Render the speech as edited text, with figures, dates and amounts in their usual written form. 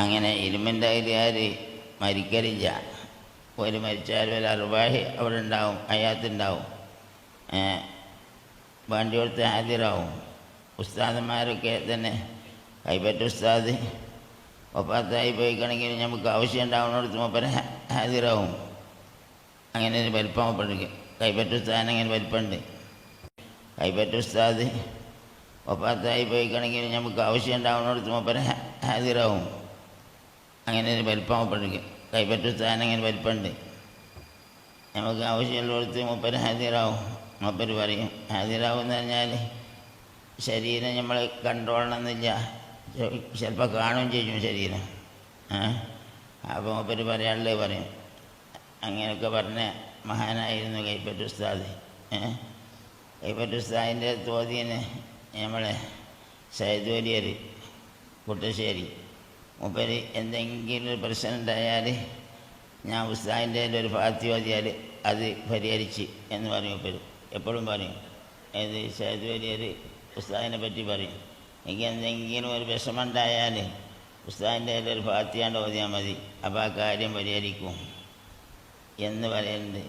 അങ്ങനെ ഇൽമിൻ്റെ അയലുകാർ മരിക്കലില്ല. ഒരു മരിച്ചാലും ഒരു അറുബാഹ് അവിടെ ഉണ്ടാവും, ഹയാത്തുണ്ടാവും, വണ്ടി കൊടുത്ത് ഹാജരാവും. ഉസ്താദന്മാരൊക്കെ തന്നെ കൈപ്പറ്റ ഉസ്താദ് ഒപ്പാത്തായി പോയിക്കണമെങ്കിൽ നമുക്ക് ആവശ്യം ഉണ്ടാവുന്നിടത്ത് മൂപ്പര് ഹാജരാവും. അങ്ങനെ ഒരു വലിപ്പം മൂപ്പർക്ക് കൈപ്പറ്റ ഉസ്താദിന് അങ്ങനെ വലിപ്പമുണ്ട്. കൈപ്പറ്റ ഉസ്താദ് ഒപ്പാത്തായി പോയിക്കണമെങ്കിൽ നമുക്ക് ആവശ്യം ഉണ്ടാവുന്നിടത്ത് മൂപ്പര് ഹാജരാവും. അങ്ങനെ ഒരു വലിപ്പം മൂപ്പർക്ക് കൈപ്പറ്റ ഉസ്താദിന് അങ്ങനെ വലിപ്പമുണ്ട്. നമുക്ക് ആവശ്യമുള്ളിടത്ത് മൂപ്പര് ഹാജരാവും. മൂപ്പര് പറയും ഹാജരാവും എന്ന് പറഞ്ഞാൽ ശരീരം നമ്മൾ കൺട്രോളണമെന്നില്ല, ചിലപ്പോൾ കാണുകയും ചെയ്യും ശരീരം. അപ്പോൾ മൂപ്പര് പറയാനുള്ളത് പറയും. അങ്ങനെയൊക്കെ പറഞ്ഞ മഹാനായിരുന്നു കൈപ്പറ്റ ഉസ്താദ്. കൈപ്പറ്റ ഉസ്താദിൻ്റെ തോതിന് നമ്മളെ സയ്യിദ് വലിയർ കുട്ടശ്ശേരി മൂപ്പര് എന്തെങ്കിലും ഒരു പ്രശ്നം ഉണ്ടായാൽ ഞാൻ ഉസ്താദിൻ്റെ ഒരു ഫാത്തി ഓതിയാൽ അത് പരിഹരിച്ച് എന്ന് പറയും. മൂപ്പര് എപ്പോഴും പറയും. ഏത് സയ്യിദ് വലിയർ ഉസ്താദിനെ പറ്റി പറയും. എനിക്ക് എന്തെങ്കിലും ഒരു വിഷമം ഉണ്ടായാൽ ഉസ്താദിൻ്റെ ഒരു ഫാത്തിയാണ്ട് ഓതിയാൽ മതി, അപ്പോൾ ആ കാര്യം പരിഹരിക്കും എന്ന് പറയുന്നുണ്ട്.